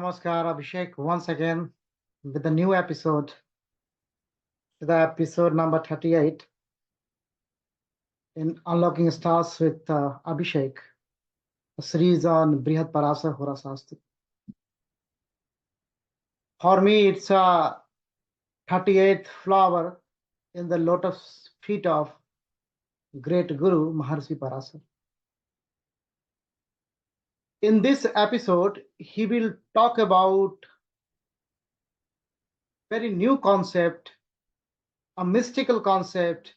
Namaskar, Abhishek, once again with the new episode, the episode number 38 in Unlocking Stars with Abhishek, a series on Brihat Parashara Hora Shastra. For me, it's a 38th flower in the lotus feet of great Guru Maharshi Parashara. In this episode, he will talk about very new concept, a mystical concept.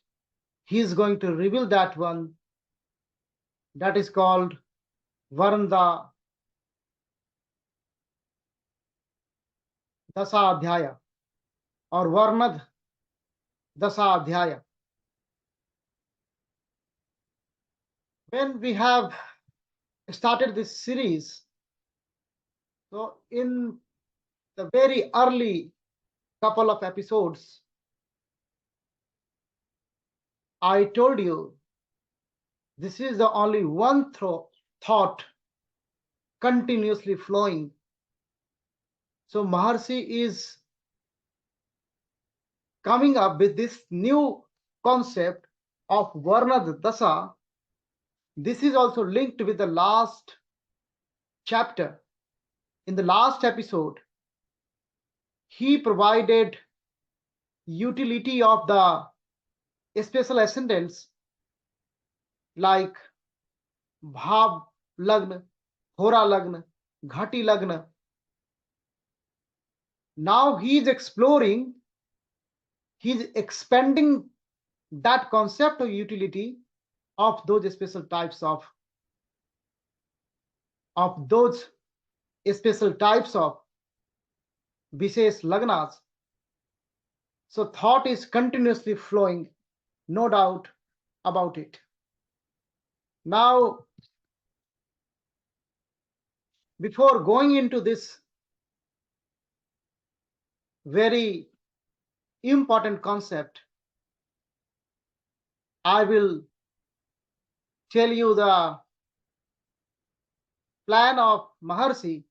He is going to reveal that one, that is called Varnada Dashadhyay or Varnada Dashadhyay. When we have started this series, so in the very early couple of episodes, I told you this is the only one thought continuously flowing. So Maharshi is coming up with this new concept of Varnada Dasha. This is also linked with the last chapter. In the last episode, he provided utility of the special ascendants like Bhav Lagna, Hora Lagna, Ghati Lagna. Now he is exploring, he's expanding that concept of utility of those special types of Vishesh Lagnas. So thought is continuously flowing, no doubt about it. Now, before going into this very important concept, I will tell you the plan of Maharshi,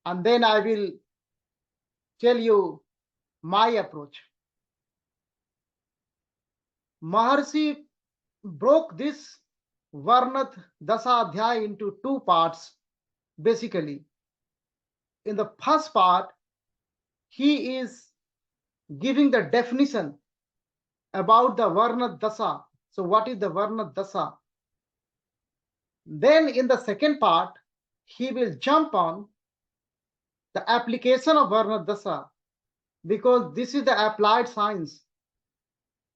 and then I will tell you my approach. Maharshi broke this Varnada Dashadhyay into two parts, basically. In the first part, he is giving the definition about the Varnada Dasha. So what is the Varnada Dasha? Then in the second part, he will jump on the application of Varnada Dasha, because this is the applied science.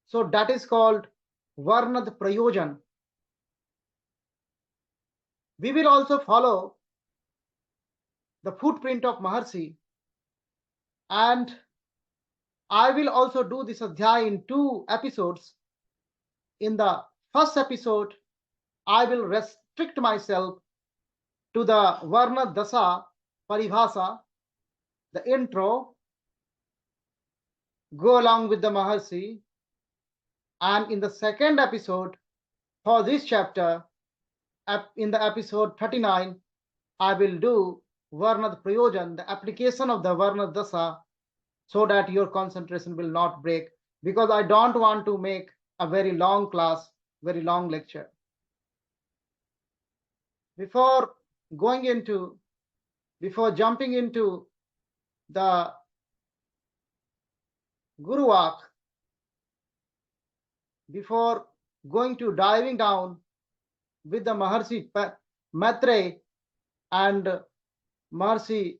So that is called Varnada Prayojan. We will also follow the footprint of Maharshi, and I will also do this adhyay in two episodes. In the first episode, I will restrict myself to the Varnada Dasha Paribhasa, the intro, go along with the Maharshi. And in the second episode for this chapter, in the episode 39, I will do Varnada Prayojan, the application of the Varnada Dasha, so that your concentration will not break, because I don't want to make a very long class, very long lecture. Before jumping into the Guru Vak, before going to diving down with the Maharshi Maitreya and Maharshi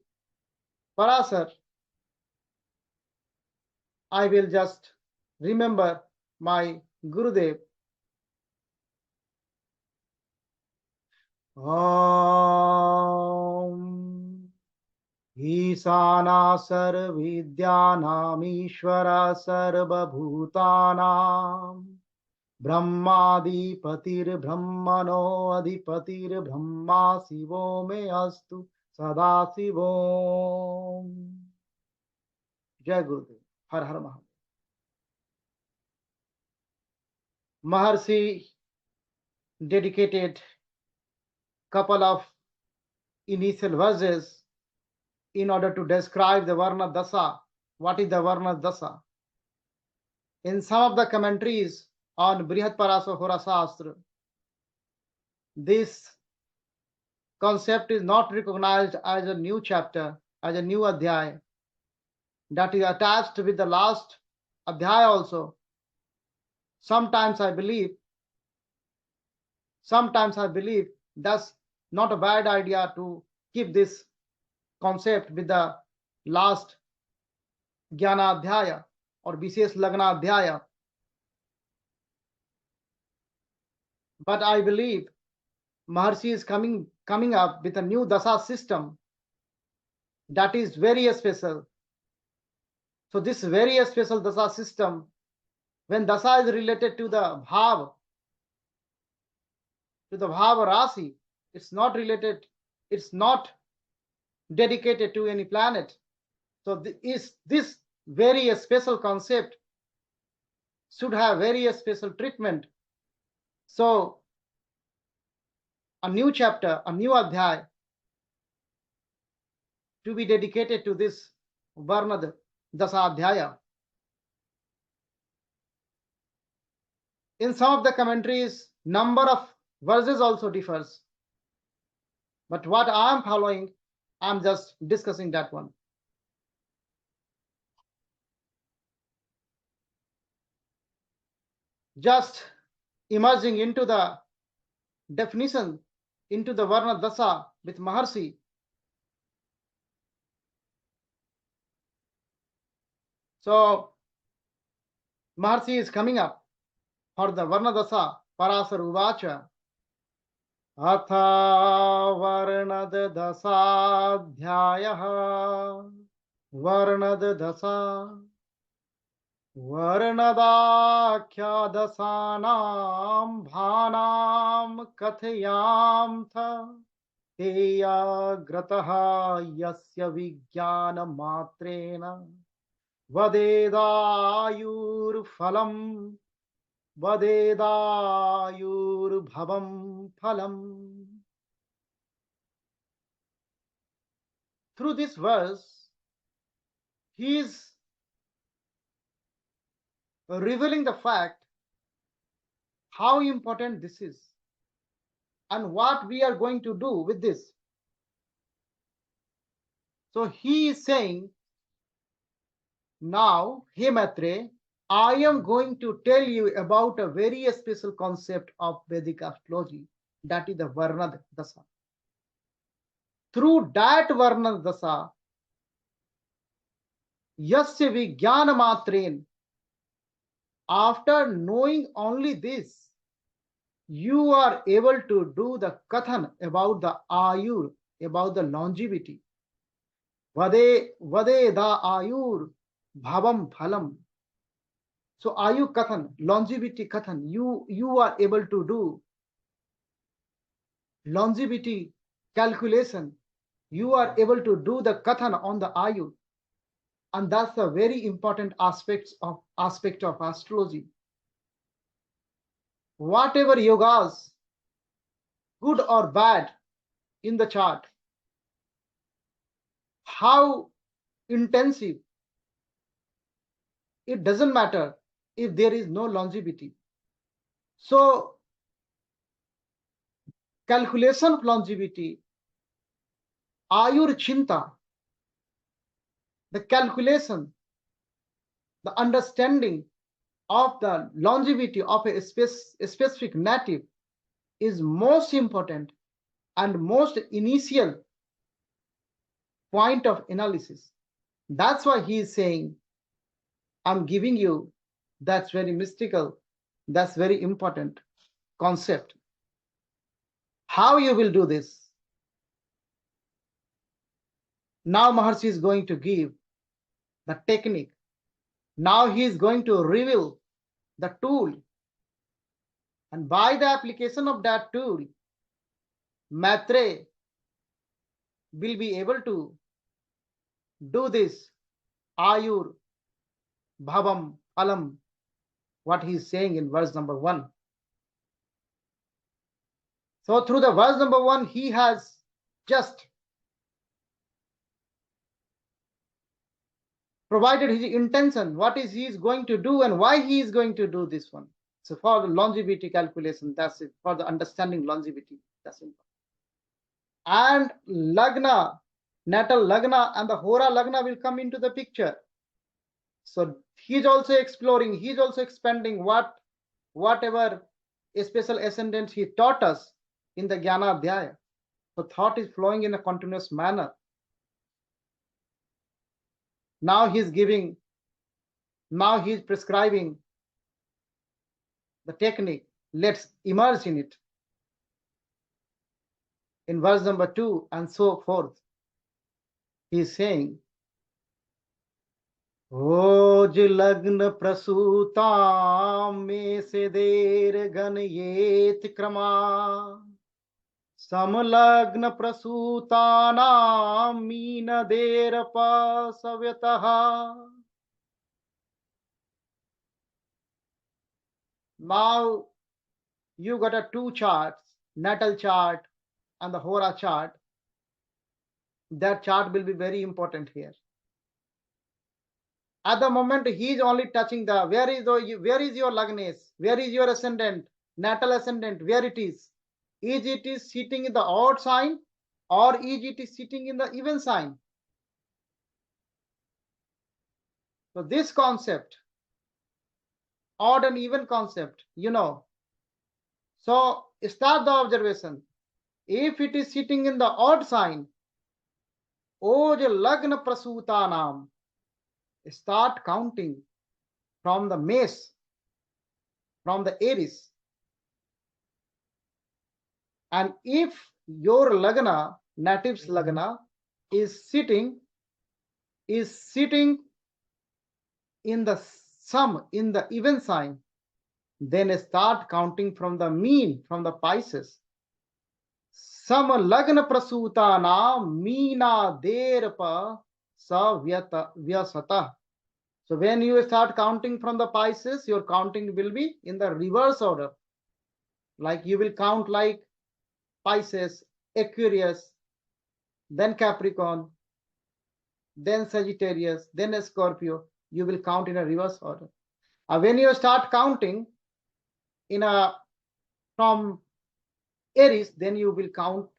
Parashara, I will just remember my Gurudev. Om Isana Sarvidyanam Ishvara Sarvabhutanam Brahmadipatir Brahmano Adipatir Brahma Sivo Me Astu Sada Sivo. Jai Gurudev. Har Har Mahadev. Maharshi dedicated couple of initial verses in order to describe the Varna Dasa. What is the Varna Dasa? In some of the commentaries on Brihat Parashara Hora Shastra, this concept is not recognized as a new chapter, as a new adhyay that is attached with the last adhyay also. Sometimes I believe that's not a bad idea to keep this concept with the last Jnana Adhyaya or Vishesh Lagna Adhyaya. But I believe Maharshi is coming up with a new dasa system that is very special. So this very special dasa system, when dasa is related to the bhav, rasi, it's not dedicated to any planet. So this very special concept should have very special treatment. So a new chapter, a new adhyay to be dedicated to this Varnada Dashadhyay. In some of the commentaries, number of verses also differs. But what I am following, I'm just discussing that one. Just emerging into the definition, into the Varna Dasa with Maharshi. So Maharshi is coming up for the Varna Dasa, Parashara Uvacha. Atha Varnada Dashadhyayah. Varnada Dasa. Varnadakhya dasanam bhanam kathayam tha teya grataha yasya vijnana matrena vadedayur phalam vadedayur bhavam phalam. Through this verse, he is revealing the fact how important this is and what we are going to do with this. So he is saying, now, hey Maitre, I am going to tell you about a very special concept of Vedic astrology, that is the Varnada Dasa. Through that Varnada Dasa, Yasya Vijnana Matren, after knowing only this, you are able to do the kathan about the ayur, about the longevity. Vade da ayur bhavam phalam. So ayu kathan, longevity kathan, you are able to do longevity calculation. You are able to do the kathan on the ayu. And that's a very important aspect of astrology. Whatever yogas, good or bad, in the chart, how intensive, it doesn't matter if there is no longevity. So calculation of longevity, ayur chinta, the calculation, the understanding of the longevity of a specific native is most important and most initial point of analysis. That's why he is saying, I'm giving you, that's very mystical, that's very important concept. How you will do this? Now Maharshi is going to give the technique. Now he is going to reveal the tool. And by the application of that tool, Maitre will be able to do this ayur bhavam phalam, what he is saying in verse number 1. So through the verse number 1, he has just provided his intention, what is he is going to do and why he is going to do this one. So for the longevity calculation, that's it. For the understanding longevity, that's it. And lagna, natal lagna and the hora lagna will come into the picture. So he's also exploring, he's also expanding whatever a special ascendant he taught us in the Jnana Adhyaya. So thought is flowing in a continuous manner. Now he's prescribing the technique. Let's immerse in it. In verse number 2 and so forth, he's saying, ओज लग्न प्रसूता में से देर गण येत क्रमा समलग्न प्रसूता नाम मीन देर पसव्यतः. Now you got a two charts, natal chart and the hora chart. That chart will be very important here. At the moment, he is only touching the where is your lagnes, where is your ascendant, natal ascendant, where it is. Is it is sitting in the odd sign or is it is sitting in the even sign? So this concept, odd and even concept, you know. So start the observation. If it is sitting in the odd sign, oj lagna prasuta naam, start counting from the mace, from the Aries. And if your lagna, native's lagna, is sitting in the sum, in the even sign, then start counting from the mean, from the Pisces. Sam lagna prasuta na meena derpa sa vyasata. So when you start counting from the Pisces, your counting will be in the reverse order. Like you will count like Pisces, Aquarius, then Capricorn, then Sagittarius, then Scorpio. You will count in a reverse order. When you start counting from Aries, then you will count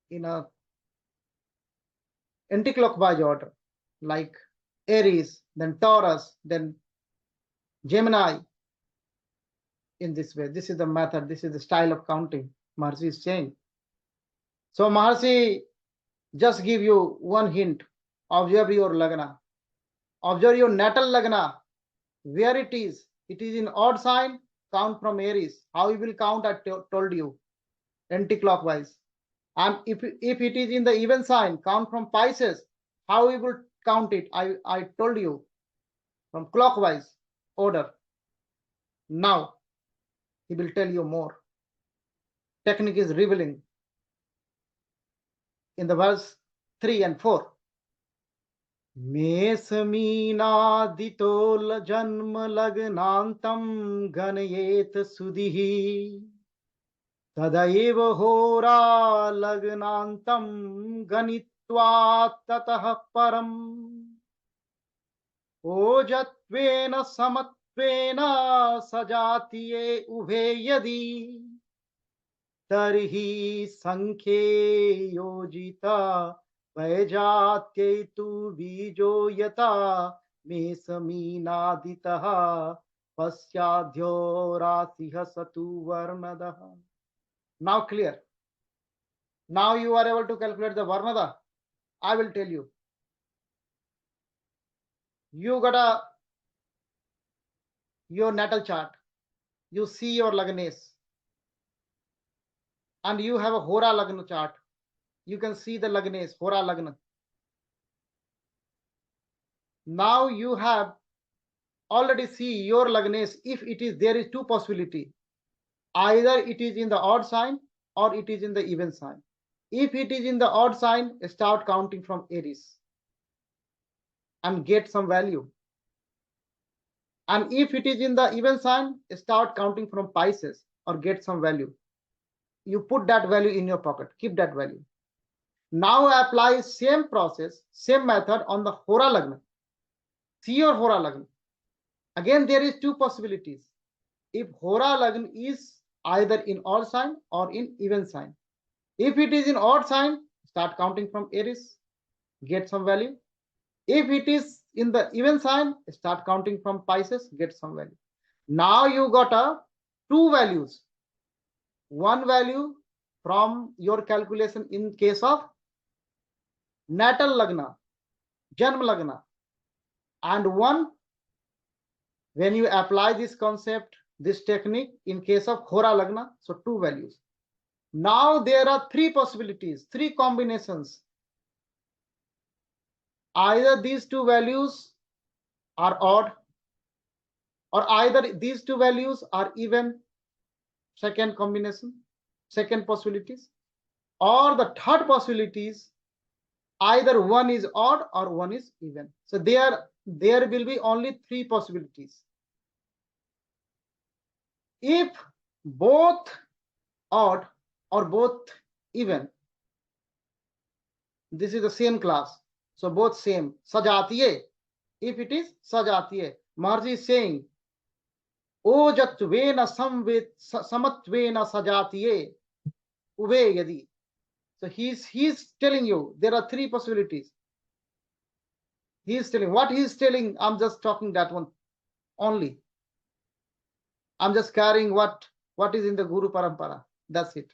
in a anti-clockwise order, like Aries, then Taurus, then Gemini. In this way, this is the method, this is the style of counting Maharshi is saying. So Maharshi just give you one hint. Observe your lagna, observe your natal lagna, where it is in odd sign, count from Aries. How you will count, I told you, anti-clockwise. And if it is in the even sign, count from Pisces. How you will count it, I told you, from clockwise order. Now he will tell you more. Technique is revealing in the verse 3 and 4. मेषमीनादितो जन्म लग्नान्तं गणयेत सुधिः तदैव होरा लग्नान्तं गणित्वा ततः परम् ओजत्वेन समत्वेन सजातीये उभे यदि तर्हि संख्ये योजिता वैजात्यै तु बीजो यथा मेषमीनादितः पश्चाद्यो राशिः सतु वर्णदः. Now clear. Now you are able to calculate the Varnada. I will tell you. You got your natal chart. You see your lagnes. And you have a Hora lagna chart. You can see the lagnes, Hora lagna. Now you have already see your lagnes. If it is, there is two possibility. Either it is in the odd sign or it is in the even sign. If it is in the odd sign, start counting from Aries and get some value. And if it is in the even sign, start counting from Pisces or get some value. You put that value in your pocket, keep that value. Now apply same process, same method on the Hora lagna. See or Hora Lagna. Again, there is two possibilities. If Hora Lagna is either in odd sign or in even sign. If it is in odd sign, start counting from Aries, get some value. If it is in the even sign, start counting from Pisces, get some value. Now you got two values. One value from your calculation in case of natal lagna, janm lagna, and one when you apply this concept, this technique in case of Hora lagna, so two values. Now there are three possibilities, three combinations. Either these two values are odd, or either these two values are even, second combination, second possibilities, or the third possibilities, either one is odd or one is even. So there will be only three possibilities. If both odd or both even, this is the same class, so both same, Sajatiye. If it is Sajatiye, Maharshi is saying, Ojatvena samatvena sajatiye ube yadi. So he's telling you there are three possibilities. He's telling what he's telling. I'm just talking that one only. I'm just carrying what is in the Guru Parampara. That's it.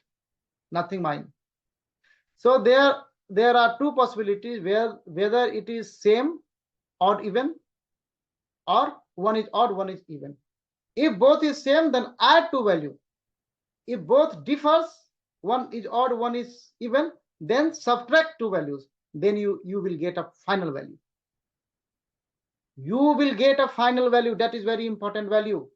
Nothing mine. So there are two possibilities where whether it is same, odd, even, or one is odd, one is even. If both is same, then add two value. If both differs, one is odd, one is even, then subtract two values. Then you will get a final value. You will get a final value. That is very important value.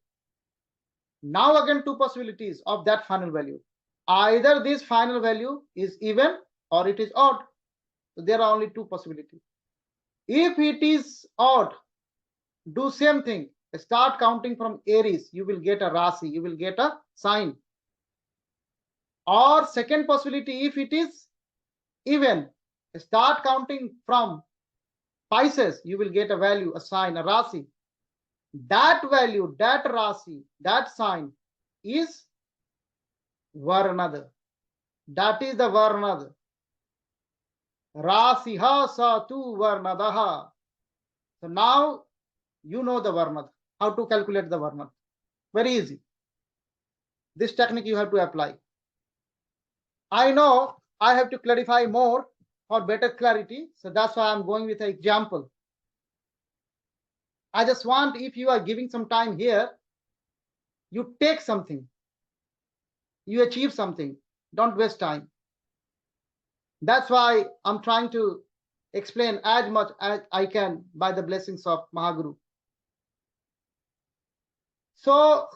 Now again, two possibilities of that final value. Either this final value is even or it is odd. So there are only two possibilities. If it is odd, do same thing. Start counting from Aries. You will get a Rasi. You will get a sign. Or second possibility, if it is even, start counting from Pisces. You will get a value, a sign, a Rasi. That value, that Rasi, that sign is Varnada. That is the Varnada. Rasiha Satu Varnadaha. So now you know the Varnada. How to calculate the Varnada. Very easy. This technique you have to apply. I know I have to clarify more for better clarity. So that's why I'm going with an example. I just want, if you are giving some time here, you take something. You achieve something. Don't waste time. That's why I'm trying to explain as much as I can by the blessings of Mahaguru. So,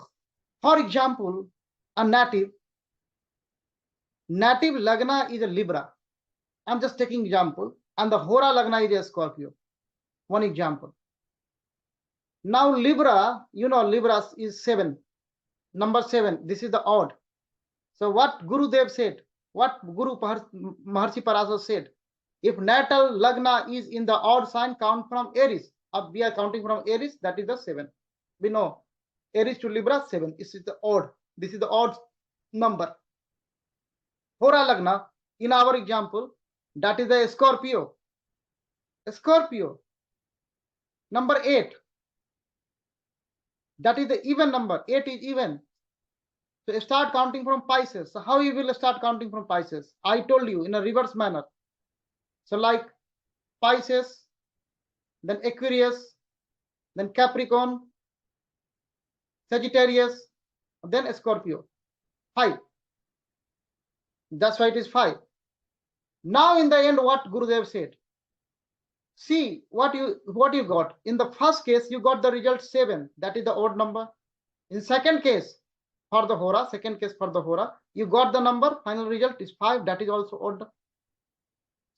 for example, a native Lagna is a Libra. I'm just taking example. And the Hora Lagna is a Scorpio. One example. Now Libra, you know, Libra is 7. Number 7. This is the odd. So what Gurudev said, what Guru Maharshi Parashara said, if natal Lagna is in the odd sign, count from Aries. We are counting from Aries, that is the 7. We know Aries to Libra, 7. This is the odd. This is the odd number. Hora Lagna, in our example, that is the Scorpio. Scorpio. Number 8. That is the even number. 8 is even. So start counting from Pisces. So how you will start counting from Pisces? I told you in a reverse manner. So like Pisces, then Aquarius, then Capricorn, Sagittarius, then Scorpio. 5. That's why it is 5. Now in the end, what Gurudev said. See what you got. In the first case, you got the result 7. That is the odd number. In second case, for the Hora, you got the number, final result is 5. That is also odd.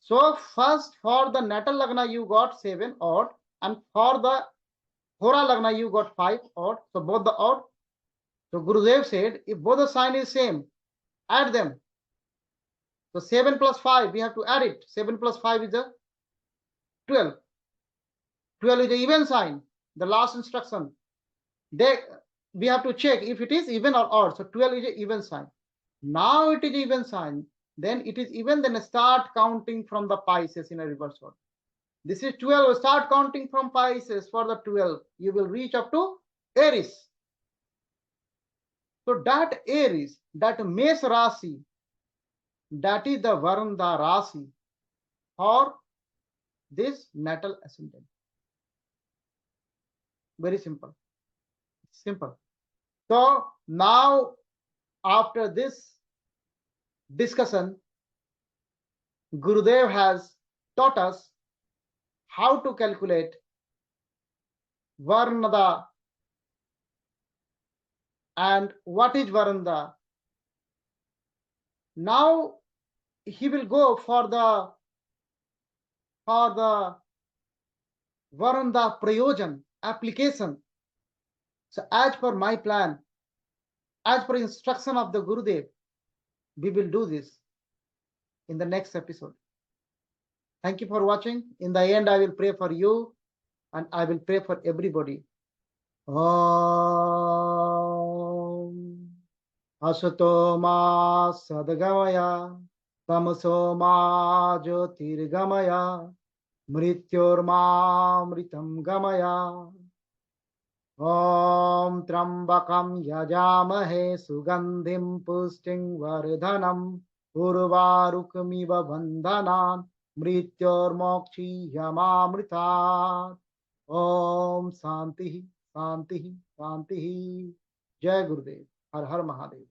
So first for the natal Lagna, you got 7 odd. And for the Hora Lagna, you got 5 odd. So both the odd. So Gurudev said, if both the sign is same, add them. So 7 plus 5, we have to add it. 7 plus 5 is a 12. 12 is the even sign, the last instruction. We have to check if it is even or odd. So 12 is an even sign. Now it is even sign. Then it is even. Then start counting from the Pisces in a reverse order. This is 12. Start counting from Pisces for the 12. You will reach up to Aries. So that Aries, that Mesh Rasi, that is the Varnada Rasi for this natal ascendant. Very simple. Simple. So now, after this discussion, Gurudev has taught us how to calculate Varnada and what is Varnada. Now he will go for the Varnada Prayojan application. So as per my plan, as per instruction of the Gurudev, we will do this in the next episode. Thank you for watching. In the end, I will pray for you and I will pray for everybody. Om Asato ma sadgamaya tamaso ma jyotirgamaya mrityor ma mritam gamaya. Om Trambakam Yajamahe Sugandhim Pusting Vardhanam Urvarukamiva Bandhanan Mrityor Mokshi Yamamritat. Om Santi Santi Santi. Jai Gurudev. Har Har Mahadev.